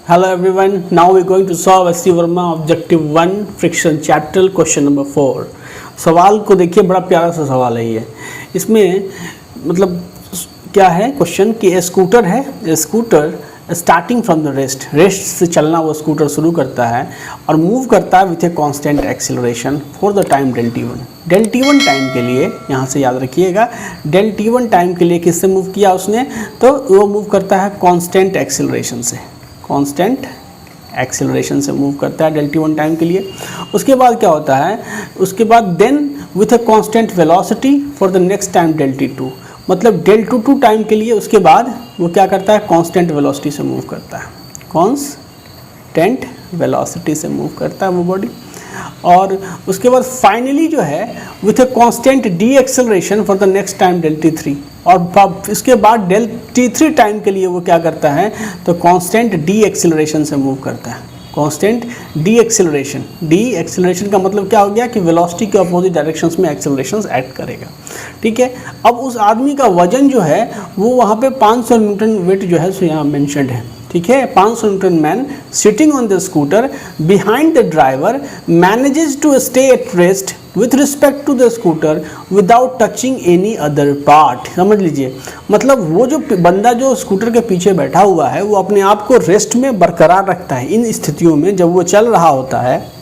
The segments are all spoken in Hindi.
Hello everyone, now we're going to solve S.C. Verma Objective 1 Friction Chapter Question number 4। सवाल को देखिए, बड़ा प्यारा सा सवाल है ये। इसमें मतलब क्या है क्वेश्चन कि स्कूटर है, scooter starting from the rest से चलना वो स्कूटर शुरू करता है और मूव करता है with a constant acceleration for the time del t1 time के लिए। यहाँ से याद रखिएगा, डेल t1 टाइम के लिए किससे मूव किया उसने, तो वो मूव करता है कांस्टेंट एक्सीलरेशन से, कांस्टेंट एक्सीलरेशन से मूव करता है डेल t1 टाइम के लिए। उसके बाद क्या होता है, उसके बाद then with a constant velocity for the next time del t2, मतलब डेल t2 टाइम के लिए उसके बाद वो क्या करता है, कांस्टेंट वेलोसिटी से मूव करता है, कांस्टेंट वेलोसिटी से मूव करता है वो बॉडी। और उसके बाद फाइनली जो है with a constant deceleration for the next time del t3, और इसके बाद डेल t3 टाइम के लिए वो क्या करता है, तो कांस्टेंट डी एक्सेलरेशन से मूव करता है, कांस्टेंट डी एक्सेलरेशन का मतलब क्या हो गया कि वेलोसिटी के अपोजिट डायरेक्शंस में एक्सेलरेशंस ऐड करेगा। ठीक है, अब उस आदमी का वजन जो है वो वहाँ पे 500 न्यूटन वेट जो है सो यहाँ मेंशन्ड है। ठीक है, 500 newton man sitting on the scooter behind the driver manages to stay at rest with respect to the scooter without touching any other part. समझ लीजिए, मतलब वो जो बंदा जो स्कूटर के पीछे बैठा हुआ है वो अपने आप को रेस्ट में बरकरार रखता है। इन स्थितियों में जब वो चल रहा होता है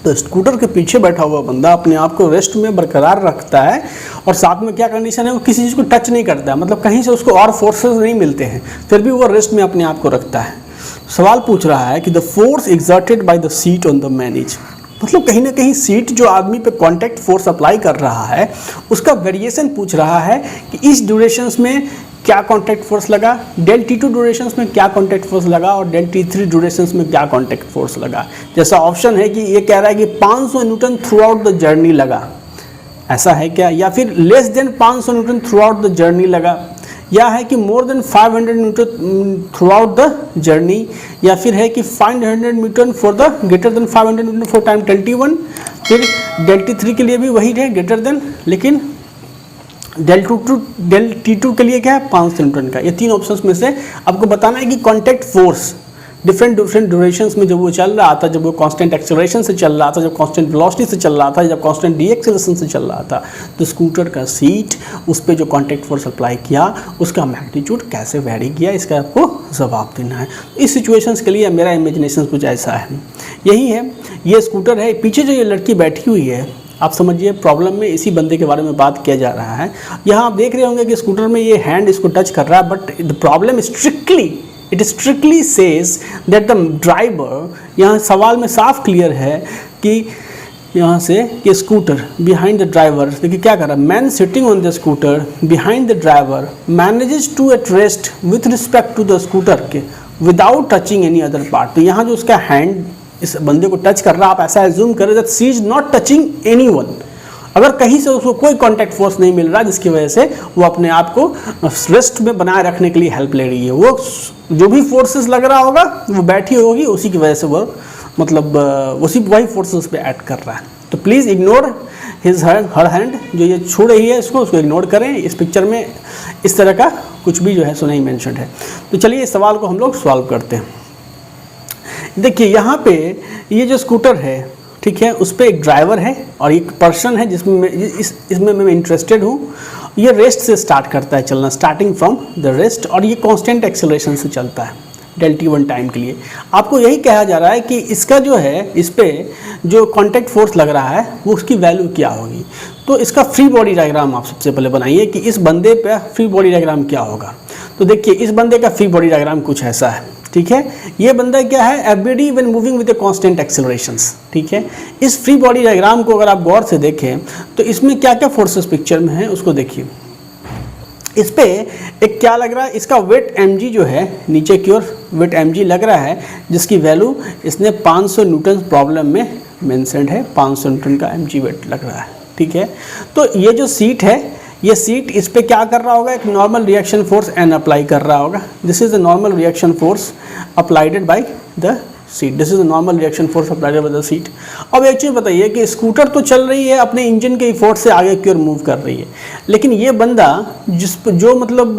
तो स्कूटर के पीछे बैठा हुआ बंदा अपने आप को रेस्ट में बरकरार रखता है, और साथ में क्या कंडीशन है, वो किसी चीज़ को टच नहीं करता है, मतलब कहीं से उसको और फोर्सेस नहीं मिलते हैं, फिर भी वो रेस्ट में अपने आप को रखता है। सवाल पूछ रहा है कि the force exerted by the seat on the man is, मतलब कहीं ना कहीं सीट जो आदमी पे कांटेक्ट फोर्स अप्लाई कर रहा है उसका वेरिएशन पूछ रहा है कि इस ड्यूरेशंस में क्या कांटेक्ट फोर्स लगा, डेल t2 ड्यूरेशंस में क्या कांटेक्ट फोर्स लगा और डेल t3 ड्यूरेशंस में क्या कांटेक्ट फोर्स लगा। जैसा ऑप्शन है कि ये कह रहा है कि 500 newton throughout the journey लगा, ऐसा है क्या, या फिर less than 500 newton throughout the journey लगा, या है कि more than 500 newton throughout the journey, या फिर है कि 500 newton for the greater than 500 newton for time del t1। फिर डेल t3 के लिए भी वही है ग्रेटर देन, लेकिन डेल t2 के लिए क्या है 500 न्यूटन का। ये तीन ऑप्शंस में से आपको बताना है कि कांटेक्ट फोर्स डिफरेंट ड्यूरेशंस में जब वो चल रहा था, जब वो कांस्टेंट एक्सेलरेशन से चल रहा था, जब कांस्टेंट वेलोसिटी से चल रहा था, जब कांस्टेंट डी एक्सेलरेशन से चल रहा था, तो स्कूटर का सीट उस पर जो कांटेक्ट फोर्स अप्लाई किया उसका मैग्नीट्यूड कैसे वेरी किया, इसका आपको जवाब देना है। इस सिचुएशंस के लिए मेरा इमेजिनेशन कुछ ऐसा है, यही है, ये स्कूटर है, पीछे जो ये लड़की बैठी हुई है, आप समझिए प्रॉब्लम में इसी बंदे के बारे में बात किया जा रहा है। यहाँ आप देख रहे होंगे कि स्कूटर में ये हैंड इसको टच कर रहा है, but the problem it strictly says that the driver, यहाँ सवाल में साफ क्लियर है कि यहाँ से कि स्कूटर बिहाइंड द ड्राइवर, देखिए क्या कर रहा है, man sitting on the scooter behind the driver manages to at rest with respect to the scooter के without touching any other part. तो यहाँ जो उसका हैंड इस बंदे को टच कर रहा है, आप ऐसा एज्यूम करें that she is not touching anyone, अगर कहीं से उसको कोई कांटेक्ट फोर्स नहीं मिल रहा जिसकी वजह से वो अपने आप को रेस्ट में बनाए रखने के लिए हेल्प ले रही है, वो जो भी फोर्सेस लग रहा होगा वो बैठी होगी, उसी की वजह से वो मतलब वही फोर्सेस पे ऐड कर रहा है। तो प्लीज़ इग्नोर हर हैंड, जो ये छू रही है उसको इग्नोर करें। इस पिक्चर में इस तरह का कुछ भी जो है सो नहीं मेंशन्ड है। तो चलिए इस सवाल को हम लोग सॉल्व करते हैं। देखिए यहाँ पे ये जो स्कूटर है, ठीक है, उस पर एक ड्राइवर है और एक पर्सन है जिसमें इसमें मैं इंटरेस्टेड हूँ। ये रेस्ट से स्टार्ट करता है चलना, स्टार्टिंग फ्रॉम द रेस्ट, और ये कांस्टेंट एक्सेलरेशन से चलता है डेल t1 टाइम के लिए। आपको यही कहा जा रहा है कि इसका जो है, इस पर जो कांटेक्ट फोर्स लग रहा है वो उसकी वैल्यू क्या होगी। तो इसका फ्री बॉडी डायग्राम आप सबसे पहले बनाइए कि इस बंदे पे फ्री बॉडी डायग्राम क्या होगा। तो देखिए इस बंदे का फ्री बॉडी डायग्राम कुछ ऐसा है, ठीक है, ये बंदा क्या है, everybody when moving with a constant accelerations. ठीक है, इस फ्री बॉडी डायग्राम को अगर आप गौर से देखें तो इसमें क्या क्या फोर्सेस पिक्चर में है उसको देखिए। इस पे एक क्या लग रहा है, इसका वेट mg जो है नीचे की ओर वेट mg लग रहा है, जिसकी वैल्यू इसने 500 न्यूटन प्रॉब्लम में मेंशन्ड है, 500 न्यूटन का mg वेट लग रहा है। ठीक है, तो ये जो सीट है, ये सीट इस पे क्या कर रहा होगा, एक normal reaction force N apply कर रहा होगा। This is the normal reaction force applied by the seat. This is the normal reaction force applied by the seat. अब एक चीज़ बताइए कि स्कूटर तो चल रही है, अपने इंजन के फोर्स से आगे की ओर मूव कर रही है, लेकिन ये बंदा जो मतलब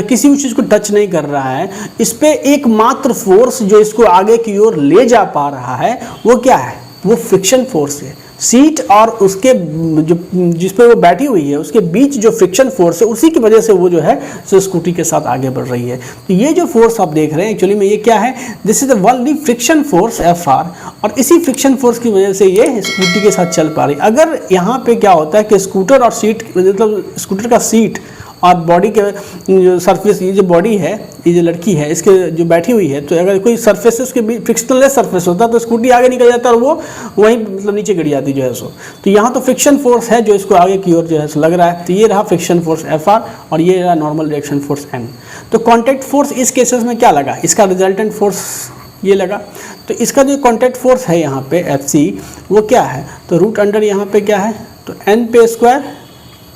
किसी भी चीज़ को टच नहीं कर रहा है, इस पे एकमात्र फोर्स जो इसको आगे की ओर ले जा पा रहा है वो क्या है? वो फ्रिक्शन फोर्स है। सीट और उसके जो जिस पे वो बैठी हुई है उसके बीच जो फ्रिक्शन फोर्स है, उसी की वजह से वो जो है सो स्कूटी के साथ आगे बढ़ रही है। तो ये जो फोर्स आप देख रहे हैं एक्चुअली में ये क्या है? This is the only friction force Fr, और इसी फ्रिक्शन फोर्स की वजह से ये स्कूटी के साथ चल पा रही है। अगर यहाँ पे क्या होता है कि स्कूटर और सीट, मतलब स्कूटर का सीट और बॉडी के जो सरफेस, ये जो बॉडी है, ये जो लड़की है इसके जो बैठी हुई है, तो अगर कोई सरफेस है उसके बीच फ्रिक्शनलेस सरफेस होता तो स्कूटी आगे निकल जाता और वो वहीं मतलब नीचे गिर जाती जो है सो। तो यहाँ तो फ्रिक्शन फोर्स है जो इसको आगे की ओर जो है सो लग रहा है। तो ये रहा फ्रिक्शन फोर्स Fr और ये रहा नॉर्मल रिएक्शन फोर्स N। तो कॉन्टैक्ट फोर्स इस केसेस में क्या लगा? इसका रिजल्टेंट फोर्स ये लगा। तो इसका जो कॉन्टैक्ट फोर्स है यहाँ पे Fc वो क्या है? तो रूट अंडर यहाँ पे क्या है? तो N पे square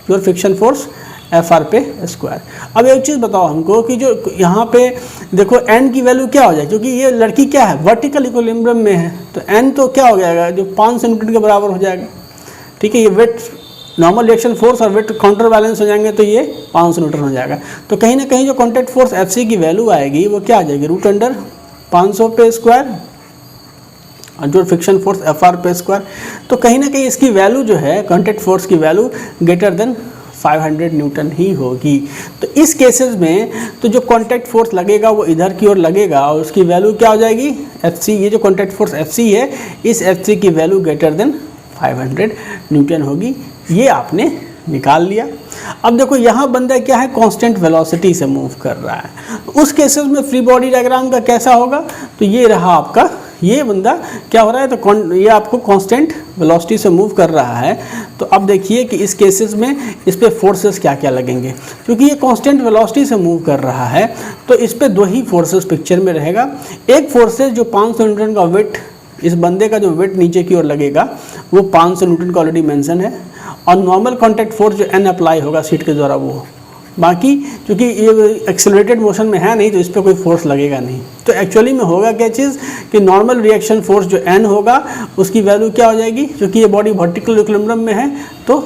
pure friction force Fr पे स्क्वायर। अब एक चीज़ बताओ हमको कि जो यहाँ पे देखो N की वैल्यू क्या हो जाए, क्योंकि ये लड़की क्या है? वर्टिकल इक्विलिब्रियम में है, तो N तो क्या हो जाएगा? जो 500 न्यूटन के बराबर हो जाएगा। ठीक है, ये वेट नॉर्मल रिएक्शन फोर्स और वेट काउंटर बैलेंस हो जाएंगे तो ये 500 न्यूटन हो जाएगा। तो कहीं ना कहीं जो कॉन्टैक्ट फोर्स Fc की वैल्यू आएगी वो क्या आ जाएगी? रूट अंडर 500 पे स्क्वायर और जो फ्रिक्शन फोर्स Fr पे स्क्वायर। तो कहीं ना कहीं इसकी वैल्यू जो है कॉन्टैक्ट फोर्स की वैल्यू ग्रेटर देन 500 न्यूटन ही होगी। तो इस केसेस में तो जो कॉन्टैक्ट फोर्स लगेगा वो इधर की ओर लगेगा और उसकी वैल्यू क्या हो जाएगी? Fc। ये जो कॉन्टैक्ट फोर्स Fc है, इस Fc की वैल्यू ग्रेटर देन 500 न्यूटन होगी। ये आपने निकाल लिया। अब देखो यहाँ बंदा क्या है? कांस्टेंट वेलोसिटी से मूव कर रहा है। उस केसेस में फ्री बॉडी डायग्राम का कैसा होगा? तो ये रहा आपका, ये बंदा क्या हो रहा है? तो ये आपको कांस्टेंट वेलोसिटी से मूव कर रहा है। तो अब देखिए कि इस केसेस में इस पे फोर्सेस क्या क्या लगेंगे। क्योंकि ये कांस्टेंट वेलोसिटी से मूव कर रहा है तो इस पे दो ही फोर्सेस पिक्चर में रहेगा। एक फोर्सेस जो 500 न्यूटन का वेट, इस बंदे का जो वेट नीचे की ओर लगेगा वो 500 न्यूटन का ऑलरेडी मेंशन है, और नॉर्मल कॉन्टैक्ट फोर्स जो N अप्लाई होगा सीट के द्वारा वो। बाकी क्योंकि ये एक्सेलरेटेड मोशन में है नहीं तो इस पर कोई फोर्स लगेगा नहीं। तो एक्चुअली में होगा क्या चीज़ कि नॉर्मल रिएक्शन फोर्स जो N होगा उसकी वैल्यू क्या हो जाएगी? क्योंकि ये बॉडी वर्टिकल इक्विलिब्रियम में है तो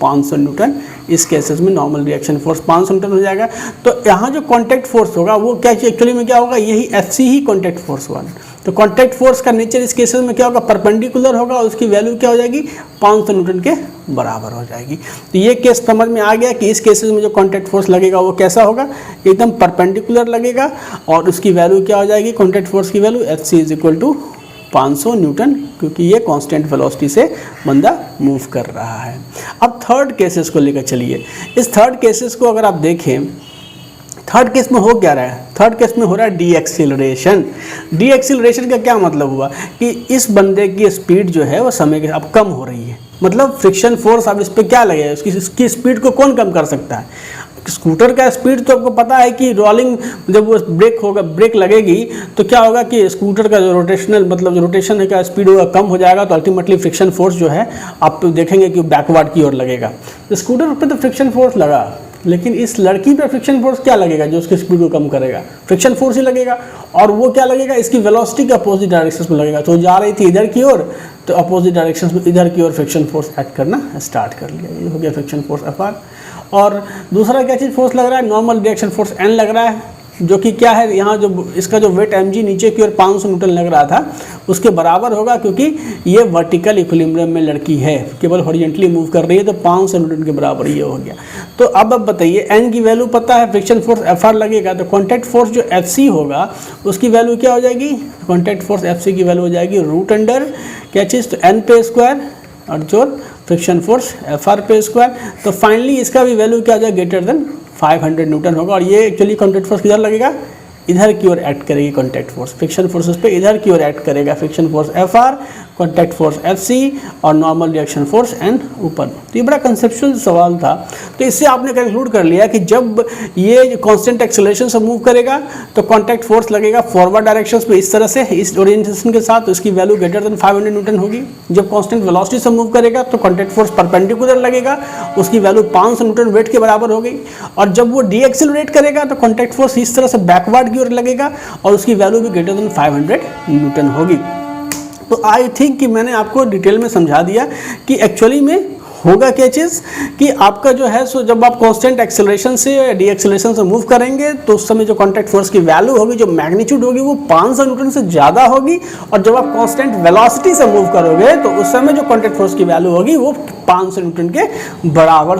500 न्यूटन। इस केसेस में नॉर्मल रिएक्शन फोर्स 500 न्यूटन हो जाएगा। तो यहाँ जो कॉन्टैक्ट फोर्स होगा वो क्या एक्चुअली में क्या होगा? यही Fc ही कॉन्टैक्ट फोर्स 1। तो कॉन्टैक्ट फोर्स का नेचर इस केसेस में क्या होगा? परपेंडिकुलर होगा और उसकी वैल्यू क्या हो जाएगी? 500 न्यूटन के बराबर हो जाएगी। तो ये केस समझ में आ गया कि इस केसेस में जो कॉन्टैक्ट फोर्स लगेगा वो कैसा होगा? एकदम परपेंडिकुलर लगेगा और उसकी वैल्यू क्या हो जाएगी? कॉन्टैक्ट फोर्स की value Fc is equal to 500 newton, क्योंकि ये कांस्टेंट वेलोसिटी से बंदा मूव कर रहा है। अब थर्ड केसेस को लेकर चलिए। इस थर्ड केसेस को अगर आप देखें, थर्ड केस में हो क्या रहा है? थर्ड केस में हो रहा है डी एक्सीलरेशन। डी एक्सीलरेशन का क्या मतलब हुआ कि इस बंदे की स्पीड जो है वो समय के अब कम हो रही है। मतलब फ्रिक्शन फोर्स अब इस पर क्या लगेगा? इसकी स्पीड को कौन कम कर सकता है? स्कूटर का स्पीड तो आपको पता है कि रोलिंग, जब वो ब्रेक लगेगी तो क्या होगा कि स्कूटर का जो रोटेशनल मतलब जो रोटेशन है का स्पीड होगा कम हो जाएगा। तो अल्टीमेटली फ्रिक्शन फोर्स जो है आप तो देखेंगे कि बैकवर्ड की ओर लगेगा। तो स्कूटर पर तो फ्रिक्शन फोर्स लगा, लेकिन इस लड़की पे फ्रिक्शन फोर्स क्या लगेगा जो उसकी स्पीड को कम करेगा? फ्रिक्शन फोर्स ही लगेगा। और वो क्या लगेगा? इसकी वेलोसिटी के अपोजिट डायरेक्शन में लगेगा। तो जा रही थी इधर की ओर तो अपोजिट डायरेक्शन में इधर की ओर फ्रिक्शन फोर्स एक्ट करना स्टार्ट कर लिया। ये हो गया फ्रिक्शन फोर्स Fr। और दूसरा क्या चीज़ फोर्स लग रहा है? नॉर्मल रिएक्शन फोर्स N लग रहा है, जो कि क्या है? यहाँ जो इसका जो वेट mg नीचे की ओर 500 न्यूटन लग रहा था उसके बराबर होगा, क्योंकि ये वर्टिकल इक्विलिब्रियम में लड़की है, केवल हॉरिजॉन्टली मूव कर रही है, तो 500 न्यूटन के बराबर ये हो गया। तो अब बताइए N की वैल्यू पता है, फ्रिक्शन फोर्स Fr लगेगा, तो कॉन्टैक्ट फोर्स जो Fc होगा उसकी वैल्यू क्या हो जाएगी? कॉन्टैक्ट फोर्स Fc की वैल्यू हो जाएगी रूट अंडर क्या चीज़? तो N पे स्क्वायर और जो फ्रिक्शन फोर्स Fr पे स्क्वायर। तो फाइनली इसका भी वैल्यू क्या हो जाएगा? ग्रेटर देन 500 न्यूटन होगा। और ये एक्चुअली कॉन्टैक्ट फोर्स किधर लगेगा? इधर की ओर एक्ट करेगी कॉन्टैक्ट फोर्स। फ्रिक्शन फोर्सेस पे इधर की ओर एक्ट करेगा friction force Fr, contact force Fc और नॉर्मल रिएक्शन फोर्स N ऊपर। तो ये बड़ा कंसेप्चुअल सवाल था। तो इससे आपने कंक्लूड कर लिया कि जब ये कांस्टेंट एक्सेलरेशन से मूव करेगा तो कॉन्टैक्ट फोर्स लगेगा फॉरवर्ड डायरेक्शन पे इस तरह से, इस ओरिएंटेशन के साथ, उसकी वैल्यू ग्रेटर देन 500 न्यूटन होगी। जब कांस्टेंट वेलोसिटी से मूव करेगा तो कॉन्टैक्ट फोर्स परपेंडिकुलर लगेगा, उसकी वैल्यू 500 न्यूटन वेट के बराबर हो गई। और जब वो डीएक्सेलरेट करेगा तो कॉन्टैक्ट फोर्स इस तरह से बैकवर्ड की ओर लगेगा और उसकी वैल्यू भी ग्रेटर देन 500 न्यूटन होगी। तो आई थिंक कि मैंने आपको डिटेल में समझा दिया कि एक्चुअली में होगा क्या चीज़ कि आपका जो है सो जब आप कांस्टेंट एक्सेलरेशन से डीएक्सेलरेशन से मूव करेंगे तो उस समय जो कॉन्टैक्ट फोर्स की वैल्यू होगी, जो मैग्नीट्यूड होगी, वो 500 न्यूटन से ज़्यादा होगी। और जब आप कांस्टेंट वेलोसिटी से मूव करोगे तो उस समय जो कॉन्टैक्ट फोर्स की वैल्यू होगी वो 500 न्यूटन के बराबर